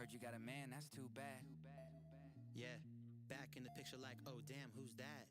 Heard you got a man, that's too bad. Yeah, back in the picture like, oh damn, who's that?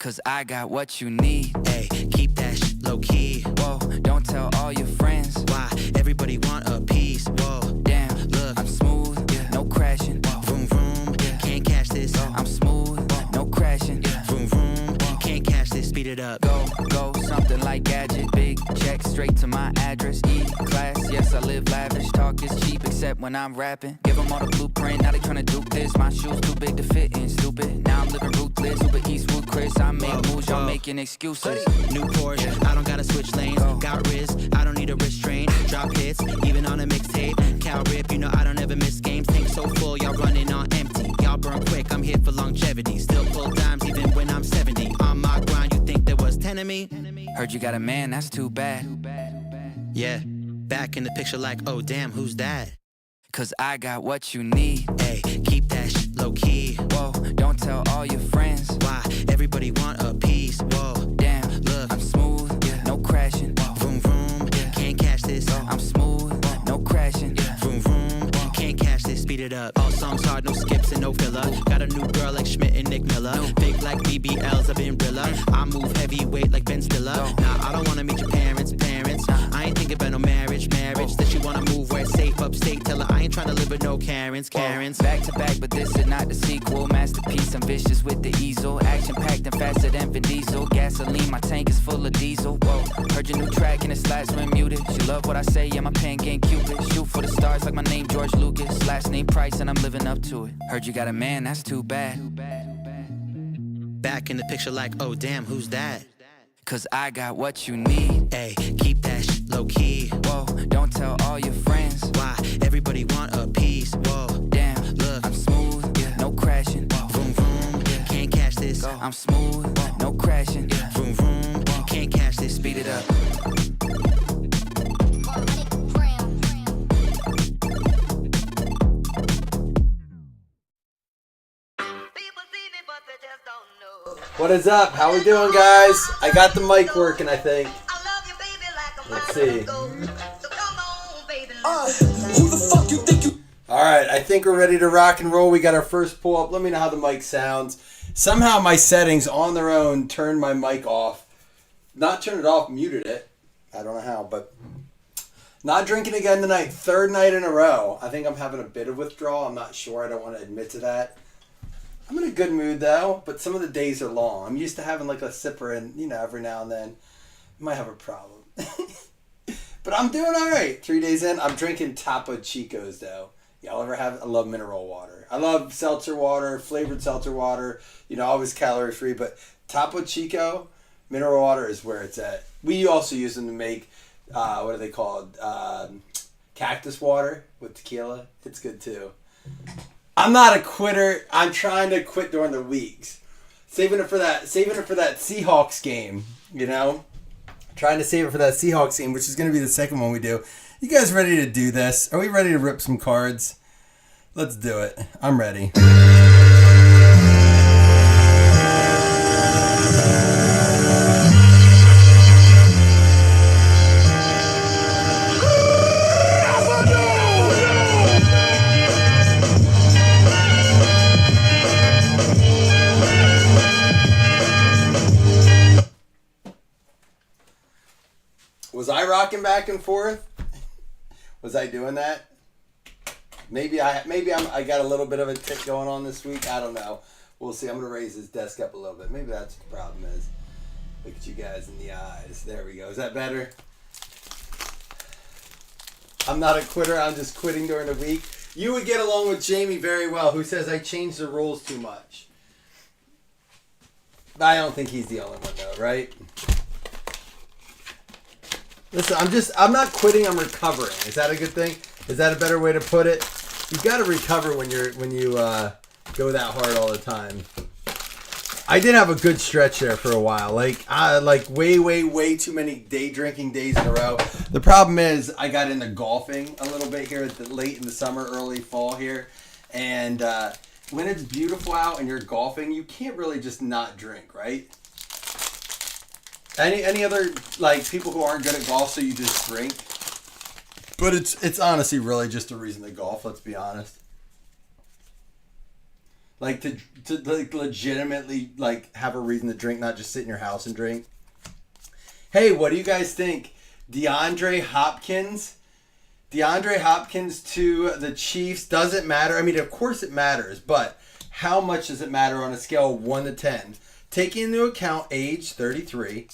Cause I got what you need. Hey, keep that shit low key. Whoa, don't tell all your friends. Why? Everybody want a piece. Whoa, Damn, look, I'm smooth, yeah. No crashing. Whoa. Vroom vroom, Yeah. can't catch this. I'm smooth, no crashing. Yeah. Vroom vroom, can't catch this. Speed it up. Go, something like gadget. Big check straight to my address. E-class, yes, I live lavish. Talk is cheap except when I'm rapping. Give them all the blueprint, now they tryna duke this. My shoes too big to fit in, stupid. Now I'm living ruthless, Uber Eastwood Chris. I make moves, y'all making excuses. New Porsche, I don't gotta switch lanes. Got wrist, I don't need a restraint. Drop hits, even on a mixtape. Cow rip, you know I don't ever miss games. Tank so full, y'all running on empty. Y'all burn quick, I'm here for longevity. Still pull dimes even when I'm 70. On my grind, you think there was 10 of me? Heard you got a man, that's too bad. Yeah, back in the picture like, oh damn, who's that? Cause I got what you need. Hey, keep that shit low key. Whoa, don't tell all your friends. Why? Everybody want a piece. Whoa, Damn, look, I'm smooth, no crashing. vroom vroom, can't catch this. I'm smooth, no crashing. Vroom vroom, can't catch this. Speed it up. All songs hard, no skips and no filler. Got a new girl like Schmidt and Nick Miller. Big like BBLs, I've been Rilla. I move heavyweight like Ben Stiller. Nah, I don't wanna meet your parents. I ain't thinking about no marriage. That you wanna move where it's safe upstate. Tell her I ain't trying to live with no Karens. Back to back, but this is not the sequel. Masterpiece, I'm vicious with the easel. Action packed and faster than Vin Diesel. Gasoline, my tank is full of diesel. Whoa, heard your new track and its last ring muted. She love what I say, yeah, my pen game Cupid. Shoot for the stars like my name George Lucas. Last name Price and I'm living up to it. Heard you got a man, that's too bad. Back in the picture like, oh damn, who's that? Cause I got what you need. Hey, keep that shit low key. Whoa, don't tell all your friends. Why? Everybody want a piece. Whoa, Damn, look, I'm smooth, no crashing. vroom vroom, can't catch this. I'm smooth, no crashing. Vroom vroom, can't catch this. Speed it up. What is up? How we doing, guys? I got the mic working, I think. Let's see. Who the fuck you think you? Alright, I think we're ready to rock and roll. We got our first pull up. Let me know how the mic sounds. Somehow my settings on their own turned my mic off. Not turned it off, muted it. I don't know how, but not drinking again tonight. Third night in a row. I think I'm having a bit of withdrawal. I'm not sure. I don't want to admit to that. I'm in a good mood though, but some of the days are long. I'm used to having like a sipper and, every now and then I might have a problem. But I'm doing all right. 3 days in, I'm drinking Topo Chicos though. Y'all ever have? I love mineral water. I love seltzer water, flavored seltzer water. Always calorie free. But Topo Chico mineral water is where it's at. We also use them to make what are they called? Cactus water with tequila. It's good too. I'm not a quitter. I'm trying to quit during the weeks. Saving it for that Seahawks game, Trying to save it for that Seahawks game, which is going to be the second one we do. You guys ready to do this? Are we ready to rip some cards? Let's do it. I'm ready. Was I rocking back and forth? Was I doing that? Maybe I got a little bit of a tick going on this week. I don't know. We'll see. I'm gonna raise this desk up a little bit. Maybe that's what the problem is. Look at you guys in the eyes. There we go. Is that better? I'm not a quitter. I'm just quitting during the week. You would get along with Jamie very well, who says I change the rules too much. I don't think he's the only one though, right? Listen, I'm not quitting, I'm recovering. Is that a good thing? Is that a better way to put it? You've got to recover when you go that hard all the time. I did have a good stretch there for a while. Like way too many day drinking days in a row. The problem is I got into golfing a little bit here late in the summer, early fall here. And when it's beautiful out and you're golfing, you can't really just not drink, right? Any other people who aren't good at golf, so you just drink? But it's honestly really just a reason to golf. Let's be honest. Like to like legitimately like have a reason to drink, not just sit in your house and drink. Hey, what do you guys think? DeAndre Hopkins to the Chiefs doesn't matter. I mean, of course it matters, but how much does it matter on a scale of 1 to 10? Taking into account age, 33,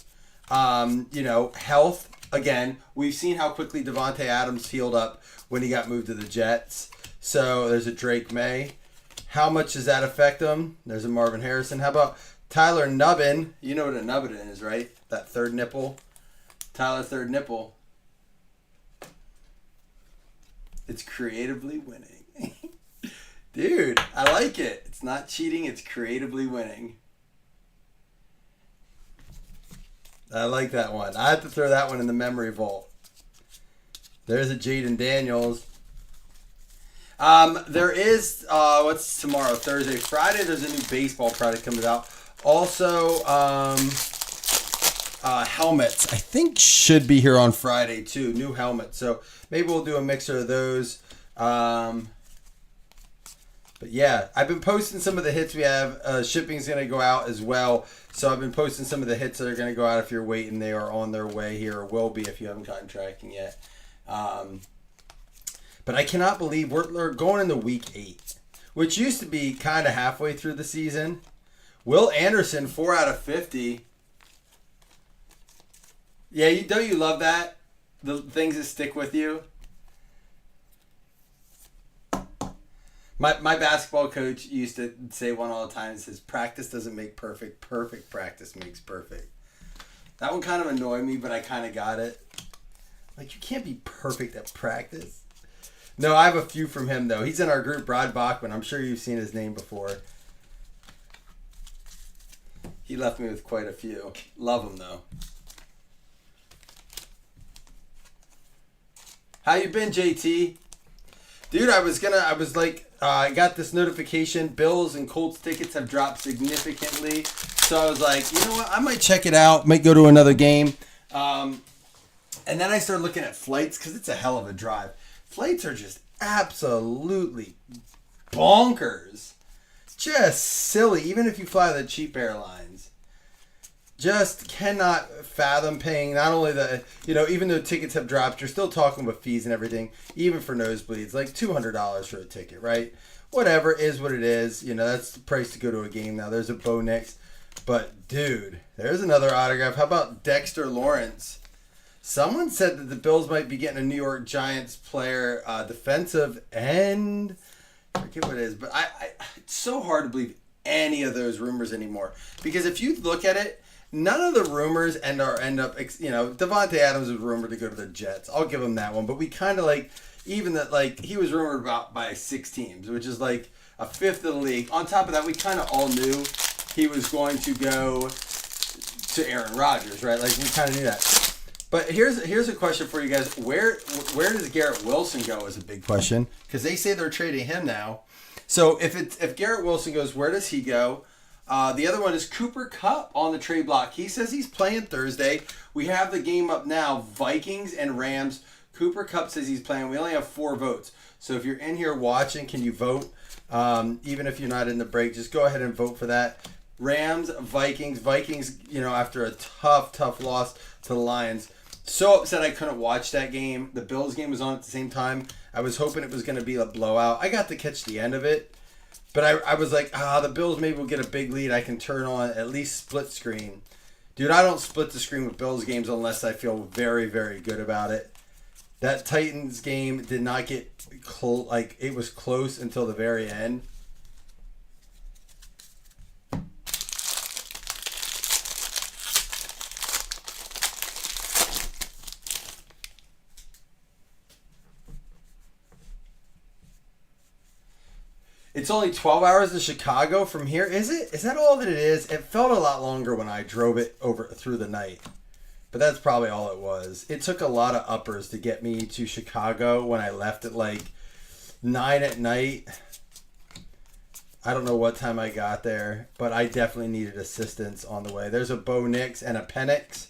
health. Again, we've seen how quickly Devontae Adams healed up when he got moved to the Jets. So there's a Drake May. How much does that affect him? There's a Marvin Harrison. How about Tyler Nubbin? You know what a nubbin is, right? That third nipple. Tyler third nipple. It's creatively winning. Dude, I like it. It's not cheating. It's creatively winning. I like that one. I have to throw that one in the memory vault. There's a Jaden Daniels. There is, what's tomorrow? Thursday. Friday, there's a new baseball product comes out. Also, helmets. I think should be here on Friday, too. New helmets. So maybe we'll do a mixer of those. But yeah, I've been posting some of the hits we have. Shipping's going to go out as well. So I've been posting some of the hits that are going to go out if you're waiting. They are on their way here, or will be if you haven't gotten tracking yet. But I cannot believe we're going into week 8, which used to be kind of halfway through the season. Will Anderson, 4 out of 50. Yeah, don't you love that? The things that stick with you. My basketball coach used to say one all the time. He says, practice doesn't make perfect. Perfect practice makes perfect. That one kind of annoyed me, but I kind of got it. Like, you can't be perfect at practice. No, I have a few from him, though. He's in our group, Brad Bachman. I'm sure you've seen his name before. He left me with quite a few. Love him, though. How you been, JT? Dude, I got this notification. Bills and Colts tickets have dropped significantly. So I was like, you know what? I might check it out. Might go to another game. And then I started looking at flights because it's a hell of a drive. Flights are just absolutely bonkers. Just silly. Even if you fly the cheap airlines. Just cannot fathom paying not only even though tickets have dropped, you're still talking about fees and everything, even for nosebleeds, like $200 for a ticket, right? Whatever, is what it is. That's the price to go to a game now. There's a Bo Nix. But, dude, there's another autograph. How about Dexter Lawrence? Someone said that the Bills might be getting a New York Giants player, defensive end. I forget what it is, but it's so hard to believe any of those rumors anymore. Because if you look at it, none of the rumors end up, Devontae Adams was rumored to go to the Jets. I'll give him that one. But we kind of he was rumored about by 6 teams, which is like a fifth of the league. On top of that, we kind of all knew he was going to go to Aaron Rodgers, right? Like, we kind of knew that. But here's a question for you guys. Where does Garrett Wilson go is a big question. Because they say they're trading him now. So if Garrett Wilson goes, where does he go? The other one is Cooper Kupp on the trade block. He says he's playing Thursday. We have the game up now, Vikings and Rams. Cooper Kupp says he's playing. We only have 4 votes. So if you're in here watching, can you vote? Even if you're not in the break, just go ahead and vote for that. Rams, Vikings. Vikings, after a tough loss to the Lions. So upset I couldn't watch that game. The Bills game was on at the same time. I was hoping it was going to be a blowout. I got to catch the end of it. But I was like, the Bills maybe will get a big lead. I can turn on at least split screen. Dude, I don't split the screen with Bills games unless I feel very, very good about it. That Titans game did not get it was close until the very end. It's only 12 hours to Chicago from here. Is it? Is that all that it is? It felt a lot longer when I drove it over through the night. But that's probably all it was. It took a lot of uppers to get me to Chicago when I left at 9 at night. I don't know what time I got there, but I definitely needed assistance on the way. There's a Bo Nix and a Penix.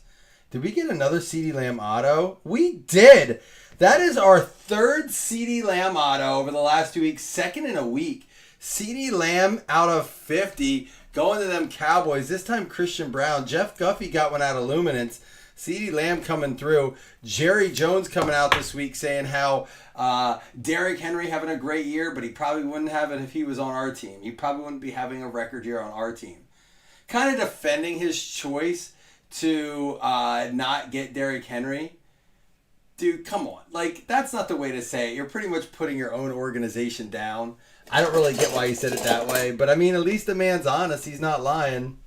Did we get another CeeDee Lamb auto? We did! That is our 3rd CeeDee Lamb auto over the last 2 weeks. 2nd in a week. CeeDee Lamb out of 50. Going to them Cowboys. This time Christian Brown. Jeff Guffey got one out of Luminance. CeeDee Lamb coming through. Jerry Jones coming out this week saying how Derrick Henry having a great year, but he probably wouldn't have it if he was on our team. He probably wouldn't be having a record year on our team. Kind of defending his choice to not get Derrick Henry. Dude, come on. Like, that's not the way to say it. You're pretty much putting your own organization down. I don't really get why he said it that way, but I mean, at least the man's honest. He's not lying.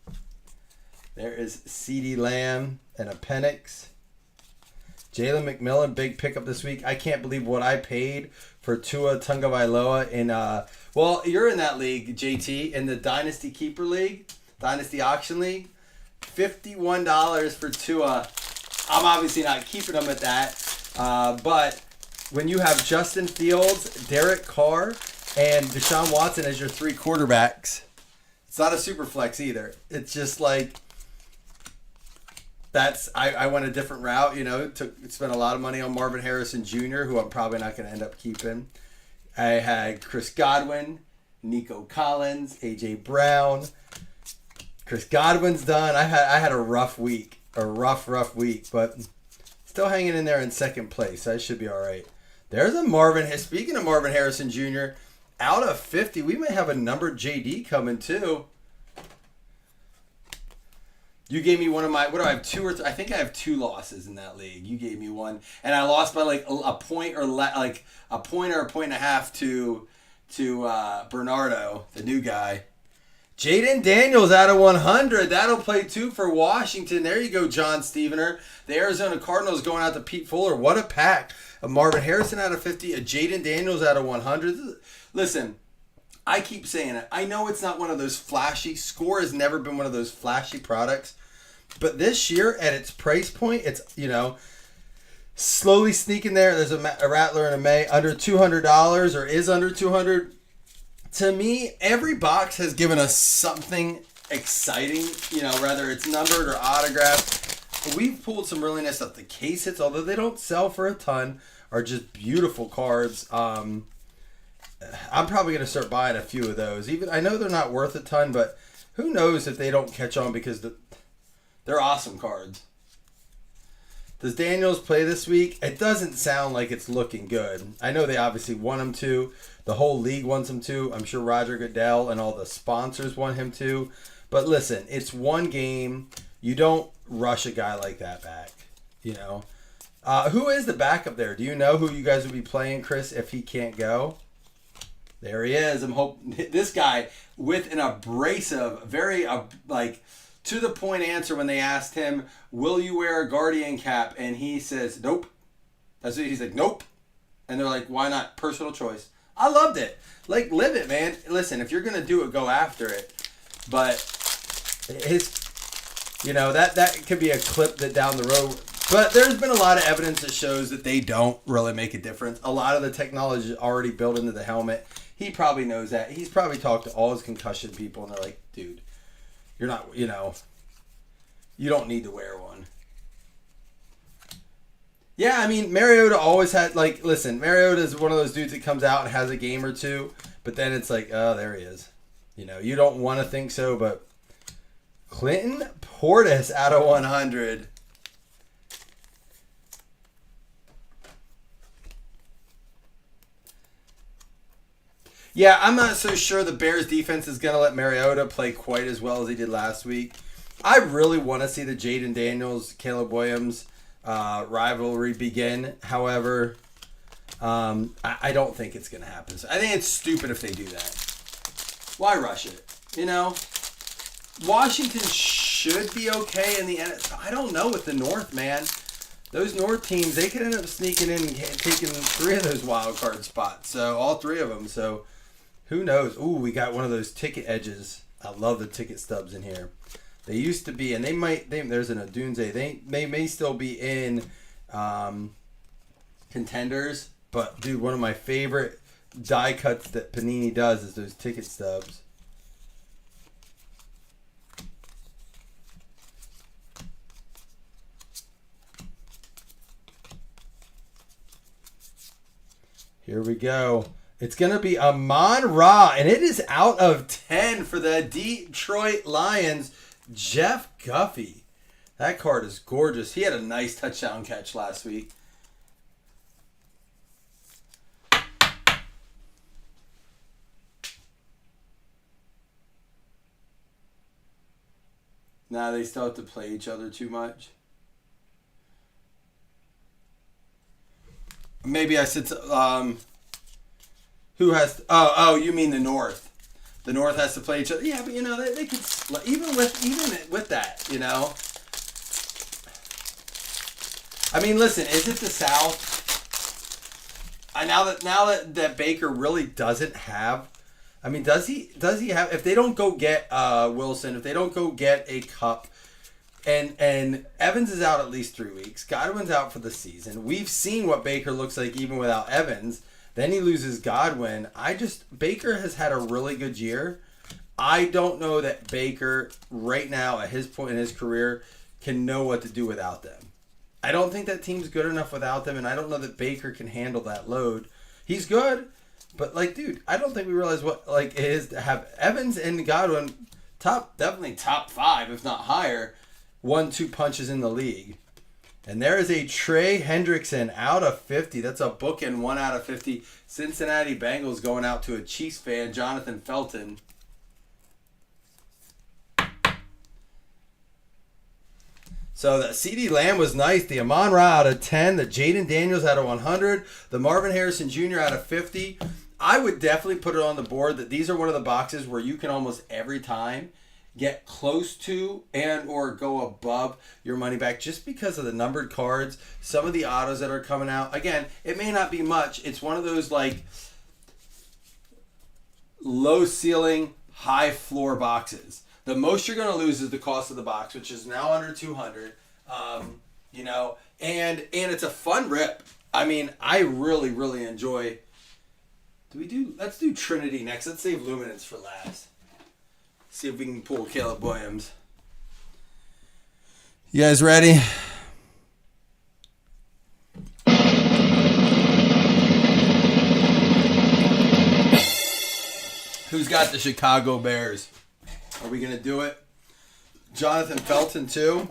There is CeeDee Lamb and a Penix. Jalen McMillan, big pickup this week. I can't believe what I paid for Tua Tagovailoa in well, you're in that league, JT, in the Dynasty Keeper League, Dynasty Auction League. $51 for Tua. I'm obviously not keeping him at that. But when you have Justin Fields, Derek Carr, and Deshaun Watson as your 3 quarterbacks, it's not a super flex either. It's just like, I went a different route, spent a lot of money on Marvin Harrison Jr., who I'm probably not going to end up keeping. I had Chris Godwin, Nico Collins, AJ Brown. Chris Godwin's done. I had a rough week, rough week, but still hanging in there in second place. So I should be all right. There's a speaking of Marvin Harrison Jr., out of 50, we may have a numbered JD coming too. You gave me one of my, what do I have, 2 or 3? I think I have 2 losses in that league. You gave me one, and I lost by like a point or a point and a half to Bernardo, the new guy. Jaden Daniels out of 100. That'll play 2 for Washington. There you go, John Stevener. The Arizona Cardinals going out to Pete Fuller. What a pack. A Marvin Harrison out of 50. A Jaden Daniels out of 100. Listen, I keep saying it. I know it's not one of those flashy. Score has never been one of those flashy products. But this year, at its price point, it's, slowly sneaking there. There's a Rattler and a May under $200 or is under $200. To me, every box has given us something exciting, whether it's numbered or autographed. We've pulled some really nice stuff. The case hits, although they don't sell for a ton, are just beautiful cards. I'm probably going to start buying a few of those. Even I know they're not worth a ton, but who knows if they don't catch on because they're awesome cards. Does Daniels play this week? It doesn't sound like it's looking good. I know they obviously want him to. The whole league wants him to. I'm sure Roger Goodell and all the sponsors want him to. But listen, it's one game. You don't rush a guy like that back. Who is the backup there? Do you know who you guys would be playing, Chris, if he can't go? There he is. I'm hoping this guy with an abrasive, very to the point answer when they asked him, "Will you wear a Guardian cap?" And he says, "Nope." That's what he's like, "Nope." And they're like, "Why not?" Personal choice. I loved it. Like, live it, man. Listen, if you're gonna do it, go after it. But that could be a clip that down the road. But there's been a lot of evidence that shows that they don't really make a difference. A lot of the technology is already built into the helmet. He probably knows that. He's probably talked to all his concussion people, and they're like, "Dude, you're not, you don't need to wear one." Yeah, I mean, Mariota always had, listen, Mariota is one of those dudes that comes out and has a game or two, but then it's like, oh, there he is. You don't want to think so, but Clinton Portis out of 100. Yeah, I'm not so sure the Bears defense is going to let Mariota play quite as well as he did last week. I really want to see the Jaden Daniels, Caleb Williams rivalry begin. However, I don't think it's going to happen. So I think it's stupid if they do that. Why rush it? Washington should be okay in the NFL. I don't know with the North, man. Those North teams, they could end up sneaking in and taking 3 of those wild card spots. So all 3 of them. So who knows? Ooh, we got one of those ticket edges. I love the ticket stubs in here. They used to be, and there's an Adunze. They may still be in contenders, but dude, one of my favorite die cuts that Panini does is those ticket stubs. Here we go. It's going to be Amon-Ra, and it is out of 10 for the Detroit Lions. Jeff Guffey. That card is gorgeous. He had a nice touchdown catch last week. Now they still have to play each other too much. Maybe I said, who has, you mean the North. The North has to play each other. Yeah, but they could, even with that, I mean, listen, is it the South? Now that Baker really doesn't have, I mean, does he have, if they don't go get Wilson, if they don't go get a Cup, and Evans is out at least 3 weeks, Godwin's out for the season. We've seen what Baker looks like even without Evans. Then he loses Godwin. Baker has had a really good year. I don't know that Baker right now at his point in his career can know what to do without them. I don't think that team's good enough without them, and I don't know that Baker can handle that load. He's good, but dude, I don't think we realize what it is to have Evans and Godwin definitely top 5, if not higher, 1-2 punches in the league. And there is a Trey Hendrickson out of 50. That's a bookend 1 out of 50. Cincinnati Bengals going out to a Chiefs fan, Jonathan Felton. So the CeeDee Lamb was nice. The Amon-Ra out of 10. The Jaden Daniels out of 100. The Marvin Harrison Jr. out of 50. I would definitely put it on the board that these are one of the boxes where you can almost every time get close to and or go above your money back just because of the numbered cards, some of the autos that are coming out. Again, it may not be much. It's one of those low ceiling, high floor boxes. The most you're going to lose is the cost of the box, which is now under $200. And it's a fun rip. I mean, I really, really enjoy. Let's do Trinity next. Let's save Luminance for last. See if we can pull Caleb Williams. You guys ready? Who's got the Chicago Bears? Are we going to do it? Jonathan Felton, too.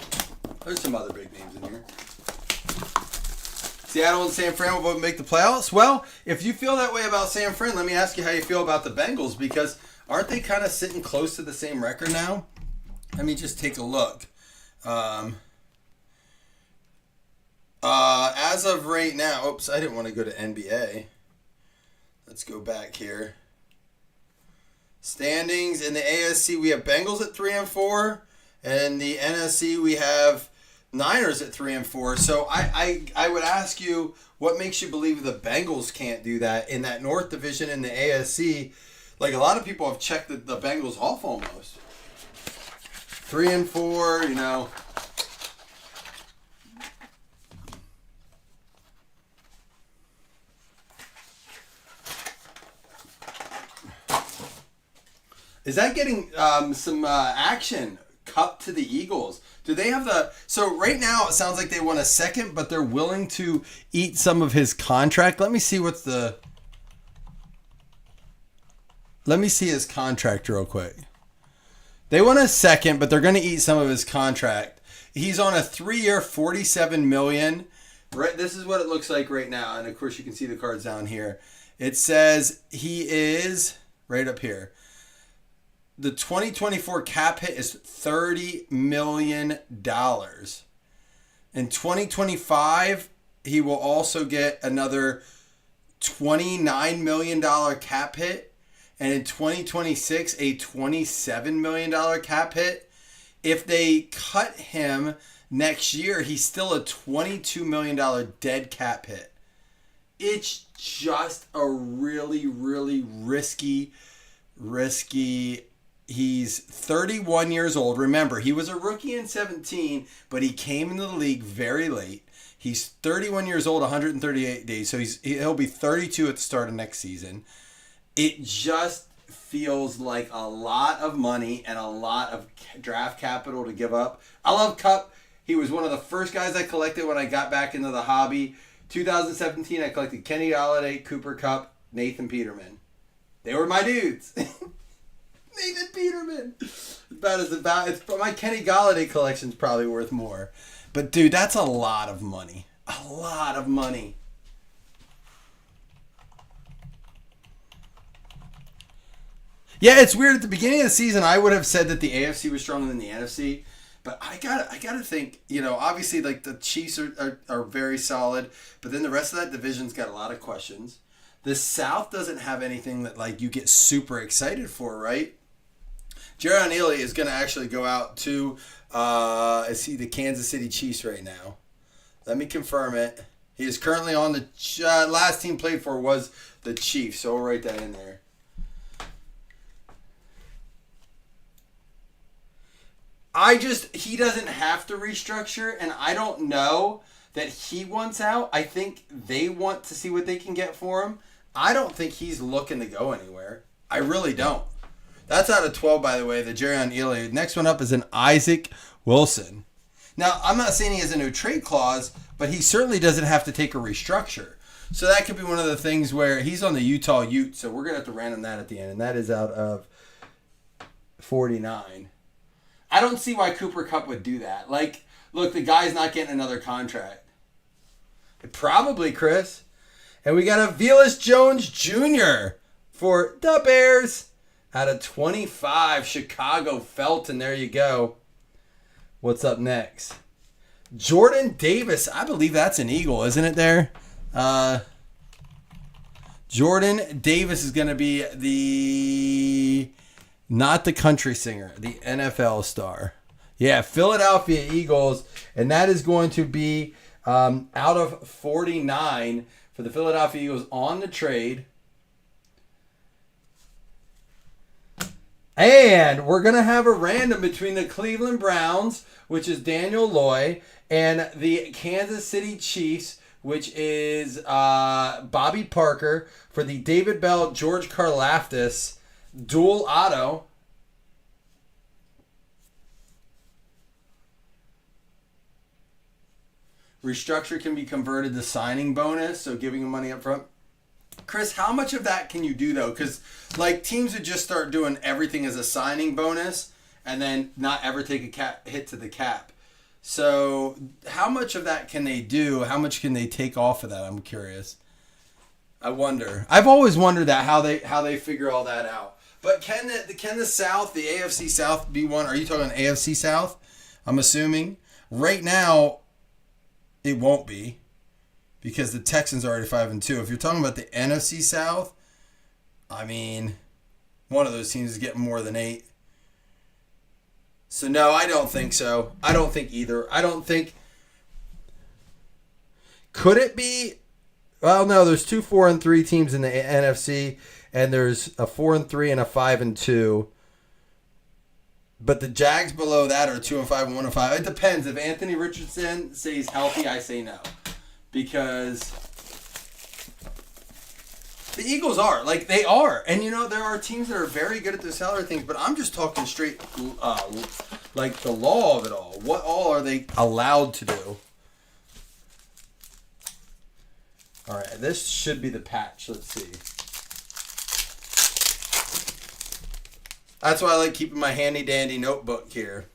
There's some other big names in here. Seattle and San Fran will both make the playoffs. Well, if you feel that way about San Fran, let me ask you how you feel about the Bengals, because aren't they kind of sitting close to the same record now? Let me just take a look. As of right now, oops, I didn't want to go to NBA. Let's go back here. Standings in the ASC, we have Bengals at 3-4, and the NFC we have Niners at 3-4. So I would ask you, what makes you believe the Bengals can't do that in that North Division in the ASC? A lot of people have checked the Bengals off almost. 3-4, Is that getting some action? Cup to the Eagles. Do they have so right now it sounds like they want a second, but they're willing to eat some of his contract. Let me see his contract real quick. They want a second, but they're going to eat some of his contract. He's on a 3-year, $47 million. Right, this is what it looks like right now, and of course you can see the cards down here. It says he is right up here. The 2024 cap hit is $30 million. In 2025, he will also get another $29 million cap hit. And in 2026, a $27 million cap hit. If they cut him next year, he's still a $22 million dead cap hit. It's just a really, really risky. He's 31 years old. Remember, he was a rookie in 17, but he came into the league very late. He's 31 years old, 138 days, so he'll be 32 at the start of next season. It just feels like a lot of money and a lot of draft capital to give up. I love Kupp. He was one of the first guys I collected when I got back into the hobby. 2017, I collected Kenny Golladay, Cooper Kupp. Nathan Peterman. They were my dudes. Nathan Peterman. It's my Kenny Galladay collection's probably worth more. But dude, that's a lot of money. A lot of money. Yeah, it's weird. At the beginning of the season, I would have said that the AFC was stronger than the NFC. But I gotta think, obviously like the Chiefs are very solid, but then the rest of that division's got a lot of questions. The South doesn't have anything that like you get super excited for, right? Jerry Neely is going to actually go out to the Kansas City Chiefs right now. Let me confirm it. He is currently on the last team played for was the Chiefs, so we'll write that in there. He doesn't have to restructure, and I don't know that he wants out. I think they want to see what they can get for him. I don't think he's looking to go anywhere. I really don't. That's out of 12, by the way, the Jerrion Ealy. Next one up is an Isaac Wilson. Now, I'm not saying he has a no trade clause, but he certainly doesn't have to take a restructure. So that could be one of the things where he's on the Utah Ute, so we're going to have to random that at the end, and that is out of 49. I don't see why Cooper Kupp would do that. Like, look, the guy's not getting another contract. Probably, Chris. And we got a Velus Jones Jr. for the Bears out of 25. Chicago Felton. There you go. What's up next? Jordan Davis. I believe that's an Eagle, isn't it there? Jordan Davis is going to be not the country singer, the NFL star. Yeah, Philadelphia Eagles. And that is going to be out of 49 for the Philadelphia Eagles on the trade. And we're going to have a random between the Cleveland Browns, which is Daniel Loy, and the Kansas City Chiefs, which is Bobby Parker, for the David Bell, George Karlaftis dual auto. Restructure can be converted to signing bonus, so giving him money up front. Chris, how much of that can you do, though? Because, like, teams would just start doing everything as a signing bonus and then not ever take a hit to the cap. So how much of that can they do? How much can they take off of that? I'm curious. I wonder. I've always wondered that, how they figure all that out. But can the South, the AFC South, be one? Are you talking AFC South? I'm assuming. Right now, it won't be, because the Texans are already 5-2. If you're talking about the NFC South, I mean, one of those teams is getting more than 8. So no, I don't think so. I don't think either. I don't think. Could it be? Well, no. There's 2 4-3 teams in the NFC, and there's a 4-3 and a 5-2. But the Jags below that are 2-5 and 1-5. It depends. If Anthony Richardson stays healthy, I say no, because the Eagles are. Like, they are. And, there are teams that are very good at the salary things, but I'm just talking straight, like, the law of it all. What all are they allowed to do? All right, this should be the patch. Let's see. That's why I like keeping my handy-dandy notebook here.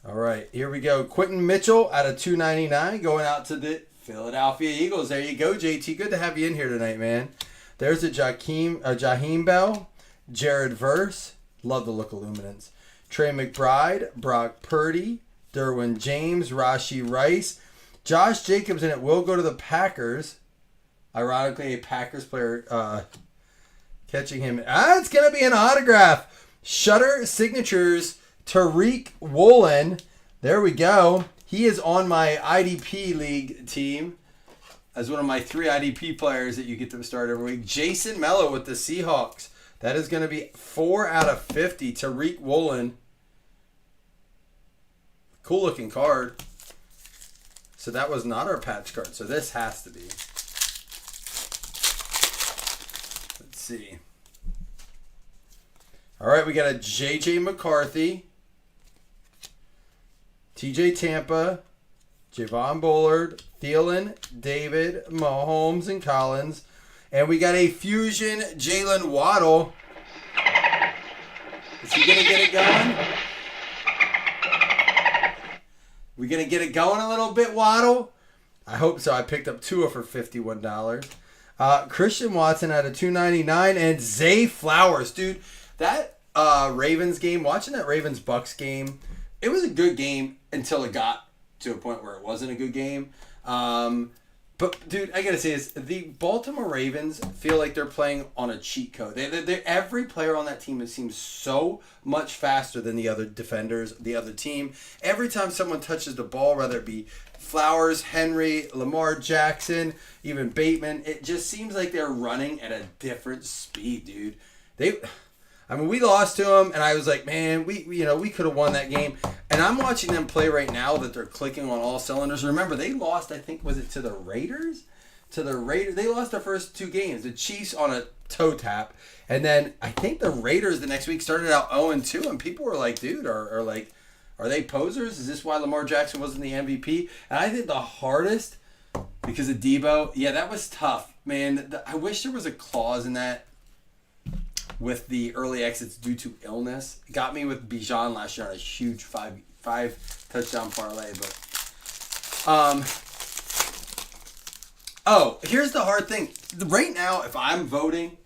All right, here we go. Quentin Mitchell out of 299 going out to the Philadelphia Eagles. There you go, JT. Good to have you in here tonight, man. There's a Jaheim Bell, Jared Verse. Love the look of luminance. Trey McBride, Brock Purdy, Derwin James, Rashee Rice, Josh Jacobs, and it will go to the Packers. Ironically, a Packers player catching him. It's going to be an autograph. Shutter Signatures, Tariq Woolen. There we go. He is on my IDP league team as one of my 3 IDP players that you get to start every week. Jason Mello with the Seahawks. That is going to be 4 out of 50. Tariq Woolen. Cool looking card. So that was not our patch card. So this has to be. Let's see. All right, we got a J.J. McCarthy, T.J. Tampa, Javon Bullard, Thielen, David, Mahomes, and Collins. And we got a fusion Jalen Waddle. Is he going to get it going? We going to get it going a little bit, Waddle? I hope so. I picked up Tua for $51. Christian Watson at a $2.99 and Zay Flowers. Dude, that Ravens game, watching that Ravens-Bucks game, it was a good game until it got to a point where it wasn't a good game. But, dude, I got to say this. The Baltimore Ravens feel like they're playing on a cheat code. Every player on that team seems so much faster than the other defenders, the other team. Every time someone touches the ball, whether it be Flowers, Henry, Lamar Jackson, even Bateman, it just seems like they're running at a different speed, dude. We lost to them, and I was like, man, we could have won that game. And I'm watching them play right now that they're clicking on all cylinders. Remember, they lost, I think, was it to the Raiders? They lost their first 2 games. The Chiefs on a toe tap. And then I think the Raiders the next week started out 0-2, and people were like, dude, are they posers? Is this why Lamar Jackson wasn't the MVP? And I think the hardest, because of Debo, yeah, that was tough. Man, I wish there was a clause in that with the early exits due to illness. It got me with Bijan last year on a huge five touchdown parlay. But here's the hard thing. Right now, if I'm voting,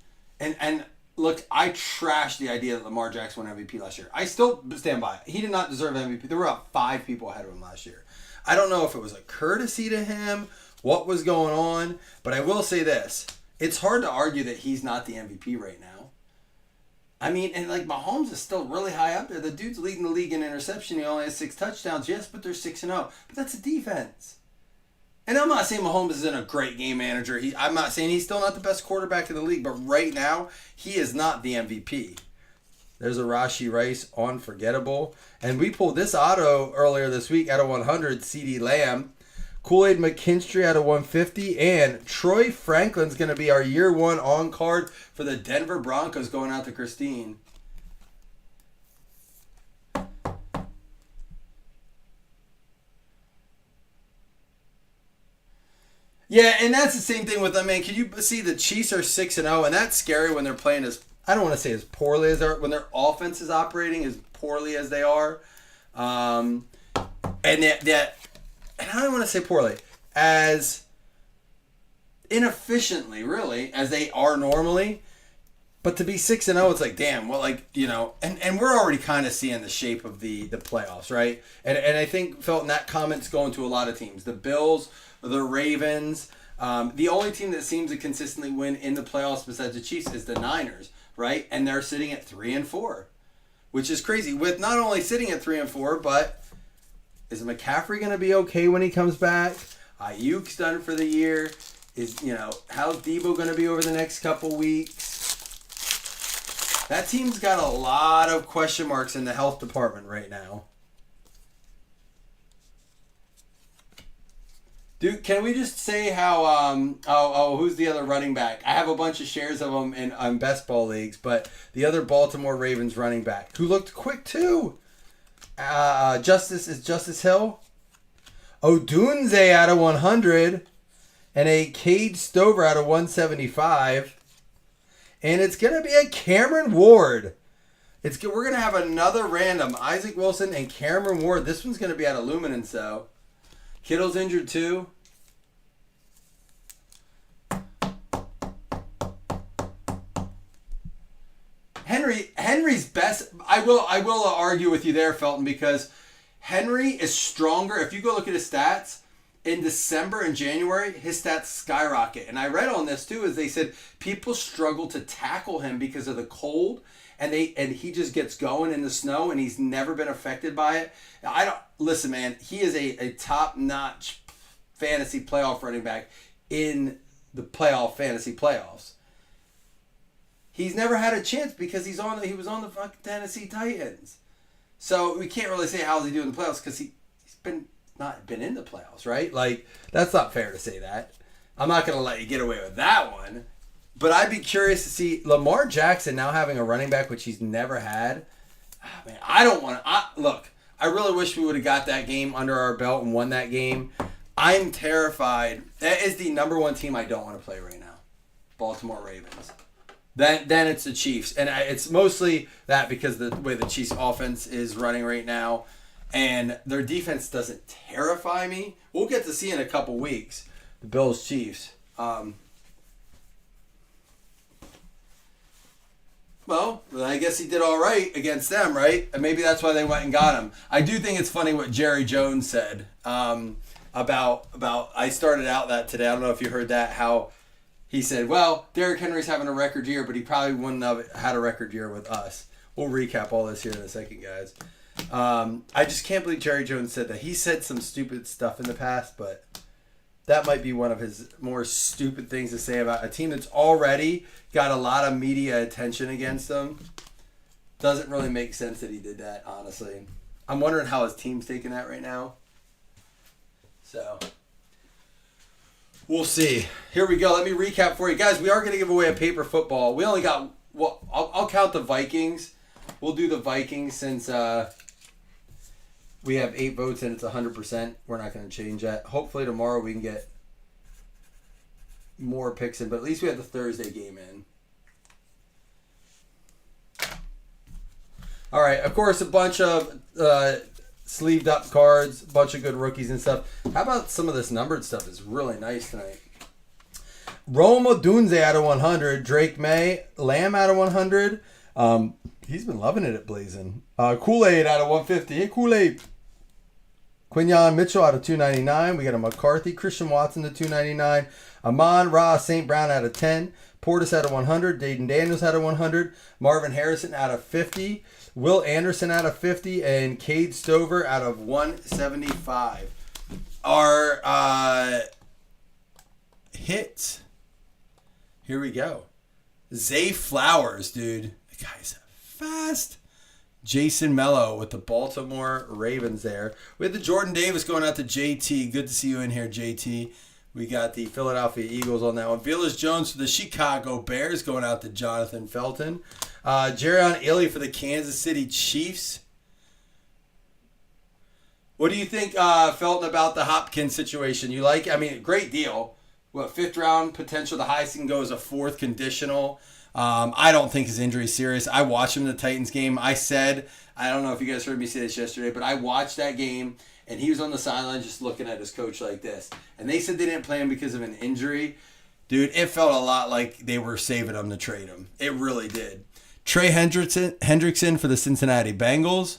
and look, I trashed the idea that Lamar Jackson won MVP last year. I still stand by it. He did not deserve MVP. There were about 5 people ahead of him last year. I don't know if it was a courtesy to him, what was going on, but I will say this. It's hard to argue that he's not the MVP right now. I mean, and like Mahomes is still really high up there. The dude's leading the league in interception. He only has 6 touchdowns. Yes, but they're 6-0. But that's a defense. And I'm not saying Mahomes isn't a great game manager. I'm not saying he's still not the best quarterback in the league. But right now, he is not the MVP. There's a Rashee Rice unforgettable. And we pulled this auto earlier this week out of 100, CeeDee Lamb. Kool-Aid McKinstry out of 150. And Troy Franklin's going to be our year 1 on card for the Denver Broncos going out to Christine. Yeah, and that's the same thing with them, man. Can you see the Chiefs are 6-0, and that's scary when they're playing as, I don't want to say as poorly as they are, when their offense is operating as poorly as they are. And I don't want to say poorly, as inefficiently, really, as they are normally. But to be 6-0, it's like, damn, well, like, and we're already kind of seeing the shape of the playoffs, right? And I think, Felton, that comment's going to a lot of teams. The Bills, the Ravens. The only team that seems to consistently win in the playoffs besides the Chiefs is the Niners, right? And they're sitting at 3-4, which is crazy. With not only sitting at 3-4, but is McCaffrey going to be okay when he comes back? Ayuk's done for the year. How's Debo going to be over the next couple weeks? That team's got a lot of question marks in the health department right now. Dude, can we just say how, who's the other running back? I have a bunch of shares of them in best ball leagues, but the other Baltimore Ravens running back, who looked quick too. Justice Hill. Odunze out of 100. And a Cade Stover out of 175. And it's going to be a Cameron Ward. We're going to have another random. Isaac Wilson and Cameron Ward. This one's going to be out of Luminance, though. Kittle's injured, too. Henry's best. I will argue with you there, Felton, because Henry is stronger. If you go look at his stats, in December and January, his stats skyrocket. And I read on this too, as they said people struggle to tackle him because of the cold, and he just gets going in the snow, and he's never been affected by it. Listen, man, he is a top-notch fantasy playoff running back in the fantasy playoffs. He's never had a chance because he was on the fucking Tennessee Titans. So we can't really say how's he doing in the playoffs because he's not been in the playoffs, right? Like, that's not fair to say that. I'm not going to let you get away with that one. But I'd be curious to see Lamar Jackson now having a running back, which he's never had. Oh, man, I don't want to. Look, I really wish we would have got that game under our belt and won that game. I'm terrified. That is the number one team I don't want to play right now. Baltimore Ravens. Then it's the Chiefs. And it's mostly that because the way the Chiefs offense is running right now. And their defense doesn't terrify me. We'll get to see in a couple weeks. The Bills Chiefs. Well, I guess he did all right against them, right? And maybe that's why they went and got him. I do think it's funny what Jerry Jones said about. I started out that today. I don't know if you heard that. How he said, "Well, Derrick Henry's having a record year, but he probably wouldn't have had a record year with us." We'll recap all this here in a second, guys. I just can't believe Jerry Jones said that. He said some stupid stuff in the past, but that might be one of his more stupid things to say about a team that's already got a lot of media attention against them. Doesn't really make sense that he did that, honestly. I'm wondering how his team's taking that right now. So, we'll see. Here we go. Let me recap for you. Guys, we are going to give away a paper football. We only got, well, I'll count the Vikings. We'll do the Vikings since we have 8 votes and it's 100%. We're not going to change that. Hopefully tomorrow we can get more picks in, but at least we have the Thursday game in. All right, of course, a bunch of sleeved up cards, a bunch of good rookies and stuff. How about some of this numbered stuff? Is really nice tonight. Rome Odunze out of 100. Drake May, Lamb out of 100. He's been loving it at Blazing. Kool-Aid out of 150. Hey, Kool-Aid. Quinyon Mitchell out of 299. We got a McCarthy. Christian Watson to 299. Amon Ra St. Brown out of 10. Portis out of 100. Dayton Daniels out of 100. Marvin Harrison out of 50. Will Anderson out of 50. And Cade Stover out of 175. Our hits. Here we go. Zay Flowers, dude. The guy's fast. Jason Mello with the Baltimore Ravens there. We had the Jordan Davis going out to JT. Good to see you in here, JT. We got the Philadelphia Eagles on that one. Velus Jones for the Chicago Bears going out to Jonathan Felton. Jerion Illy for the Kansas City Chiefs. What do you think, Felton, about the Hopkins situation? You like? I mean, great deal. What, 5th round potential? The highest he can go is a 4th conditional. I don't think his injury is serious. I watched him in the Titans game. I said, I don't know if you guys heard me say this yesterday, but I watched that game, and he was on the sideline just looking at his coach like this. And they said they didn't play him because of an injury. Dude, it felt a lot like they were saving him to trade him. It really did. Trey Hendrickson for the Cincinnati Bengals.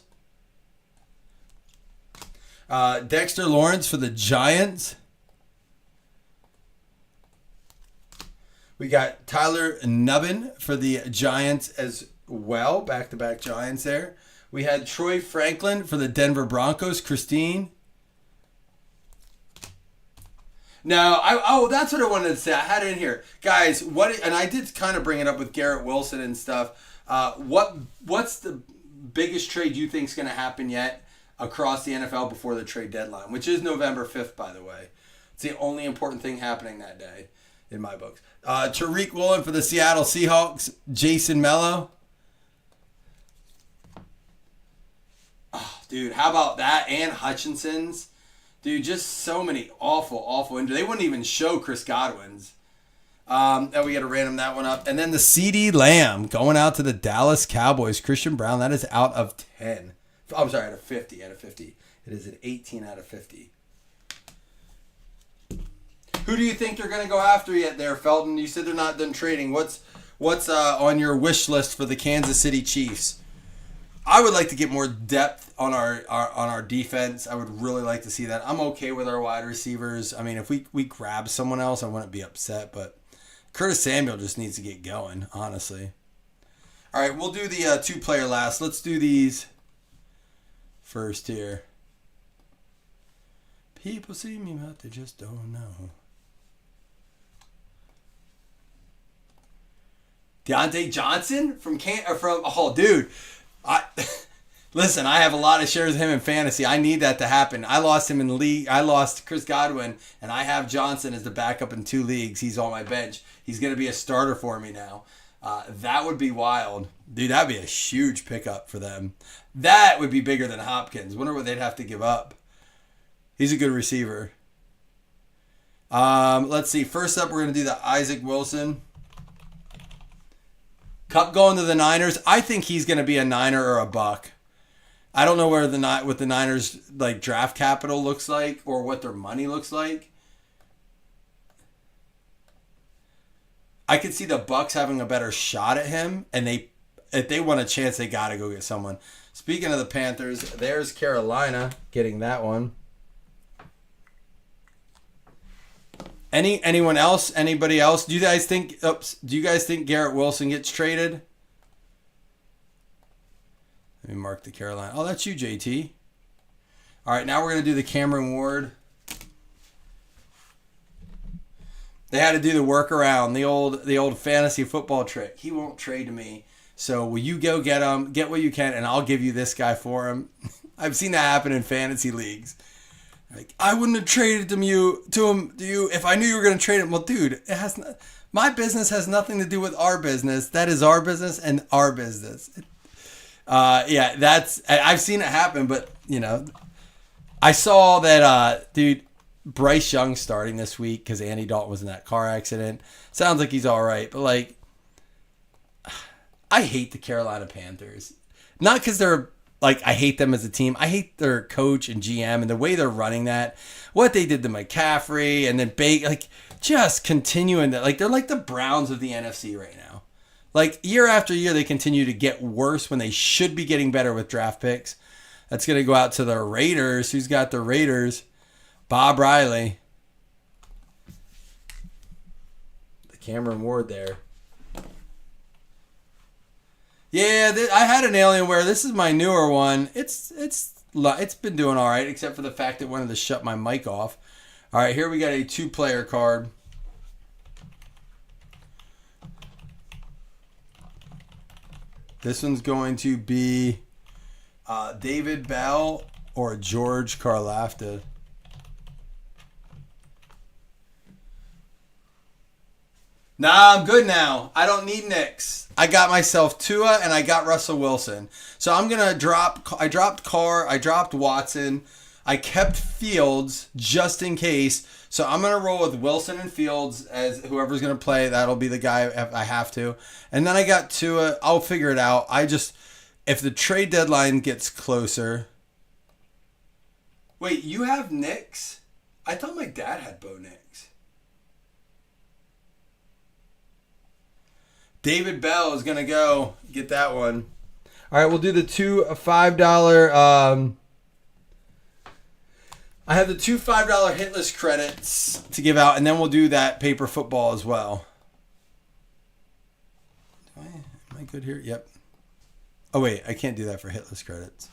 Dexter Lawrence for the Giants. We got Tyler Nubbin for the Giants as well. Back-to-back Giants there. We had Troy Franklin for the Denver Broncos. Christine. Now, that's what I wanted to say. I had it in here. Guys, and I did kind of bring it up with Garrett Wilson and stuff. What's the biggest trade you think is going to happen yet across the NFL before the trade deadline, which is November 5th, by the way. It's the only important thing happening that day in my books. Tariq Woolen for the Seattle Seahawks. Jason Mello. Oh, dude, how about that? And Hutchinson's. Dude, just so many awful injuries. They wouldn't even show Chris Godwin's. And we got to random that one up. And then the CeeDee Lamb going out to the Dallas Cowboys. Christian Brown, that is out of 10. I'm sorry, out of 50. Out of 50. It is an 18 out of 50. Who do you think they're going to go after yet there, Felton? You said they're not done trading. What's on your wish list for the Kansas City Chiefs? I would like to get more depth on our defense. I would really like to see that. I'm okay with our wide receivers. I mean, if we grab someone else, I wouldn't be upset. But Curtis Samuel just needs to get going, honestly. All right, we'll do the 2-player last. Let's do these first here. People see me, but they just don't know. Deontay Johnson dude. Listen, I have a lot of shares of him in fantasy. I need that to happen. I lost him in the league. I lost Chris Godwin, and I have Johnson as the backup in 2 leagues. He's on my bench. He's going to be a starter for me now. That would be wild. Dude, that would be a huge pickup for them. That would be bigger than Hopkins. Wonder what they'd have to give up. He's a good receiver. Let's see. First up, we're going to do the Isaac Wilson. Cup going to the Niners. I think he's going to be a Niner or a Buck. I don't know what the Niners like draft capital looks like or what their money looks like. I could see the Bucks having a better shot at him, and if they want a chance, they got to go get someone. Speaking of the Panthers, there's Carolina getting that one. Anyone else? Anybody else? Do you guys think Garrett Wilson gets traded? Let me mark the Carolina. Oh, that's you, JT. All right, now we're going to do the Cameron Ward. They had to do the workaround, the old fantasy football trick. He won't trade to me. So will you go get him, get what you can, and I'll give you this guy for him. I've seen that happen in fantasy leagues. Like, I wouldn't have traded to you if I knew you were going to trade him. Well, dude, my business has nothing to do with our business. That is our business and our business. I've seen it happen, but I saw that dude, Bryce Young starting this week because Andy Dalton was in that car accident. Sounds like he's all right, but like, I hate the Carolina Panthers. Not because they're like, I hate them as a team. I hate their coach and GM and the way they're running that. What they did to McCaffrey and then just continuing that. Like, they're like the Browns of the NFC right now. Like, year after year, they continue to get worse when they should be getting better with draft picks. That's going to go out to the Raiders. Who's got the Raiders? Bob Riley. The Cameron Ward there. Yeah, I had an Alienware. This is my newer one. It's been doing all right, except for the fact it wanted to shut my mic off. All right, here we got a 2-player card. This one's going to be David Bell or George Karlaftis. Nah, I'm good now. I don't need Knicks. I got myself Tua and I got Russell Wilson. So I'm going to I dropped Carr, I dropped Watson. I kept Fields just in case. So I'm going to roll with Wilson and Fields as whoever's going to play. That'll be the guy if I have to. And then I got Tua. I'll figure it out. If the trade deadline gets closer. Wait, you have Knicks? I thought my dad had Bo Nix. David Bell is going to go get that one. All right, we'll do the two $5. I have the two $5 hitless credits to give out, and then we'll do that paper football as well. Am I good here? Yep. Oh, wait, I can't do that for hitless credits.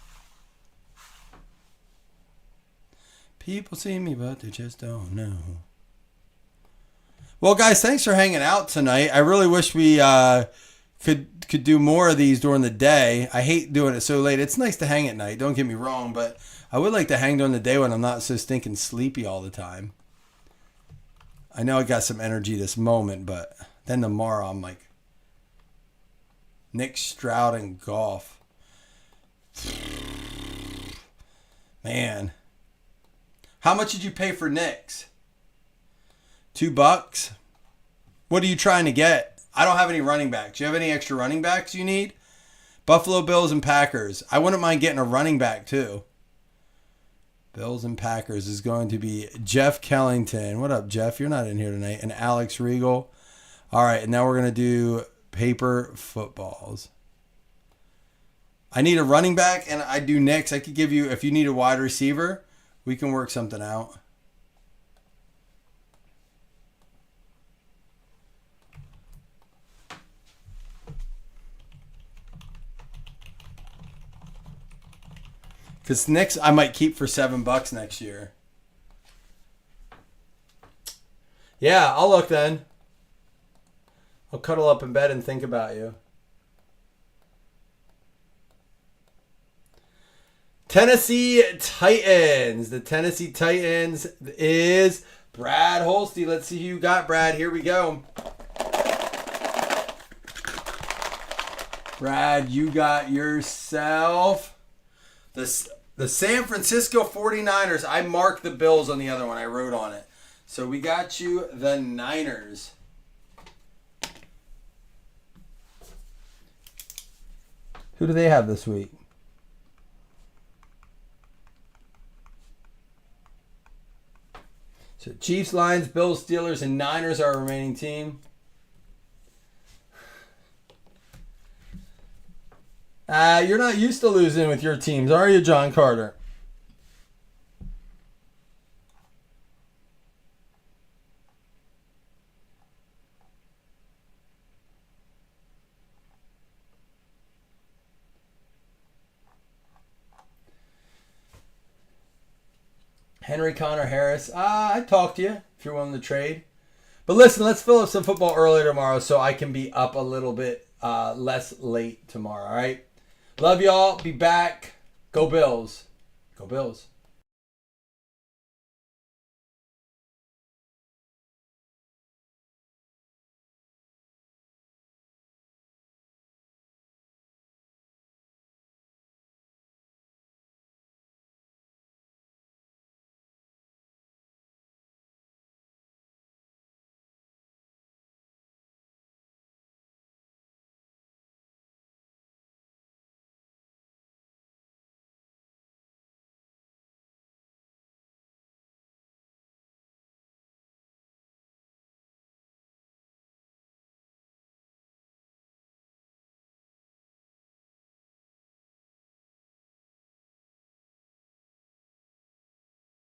People see me, but they just don't know. Well, guys, thanks for hanging out tonight. I really wish we could do more of these during the day. I hate doing it so late. It's nice to hang at night, don't get me wrong, but I would like to hang during the day when I'm not so stinking sleepy all the time. I know I got some energy this moment, but then tomorrow I'm like, Nick Stroud and Goff. Man. How much did you pay for Knicks? $2? What are you trying to get? I don't have any running backs. Do you have any extra running backs you need? Buffalo Bills and Packers. I wouldn't mind getting a running back too. Bills and Packers is going to be Jeff Kellington. What up, Jeff? You're not in here tonight. And Alex Regal. All right, and now we're going to do paper footballs. I need a running back, and I do Knicks. I could give you, if you need a wide receiver, we can work something out. Because Knicks I might keep for $7 next year. Yeah, I'll look then. I'll cuddle up in bed and think about you. Tennessee Titans. The Tennessee Titans is Brad Holste. Let's see who you got, Brad. Here we go. Brad, you got yourself the San Francisco 49ers. I marked the Bills on the other one. I wrote on it. So we got you the Niners. Who do they have this week? So Chiefs, Lions, Bills, Steelers, and Niners are our remaining team. You're not used to losing with your teams, are you, John Carter? Henry, Connor, Harris. I'd talk to you if you're willing to trade. But listen, let's fill up some football earlier tomorrow so I can be up a little bit less late tomorrow, all right? Love y'all. Be back. Go Bills. Go Bills.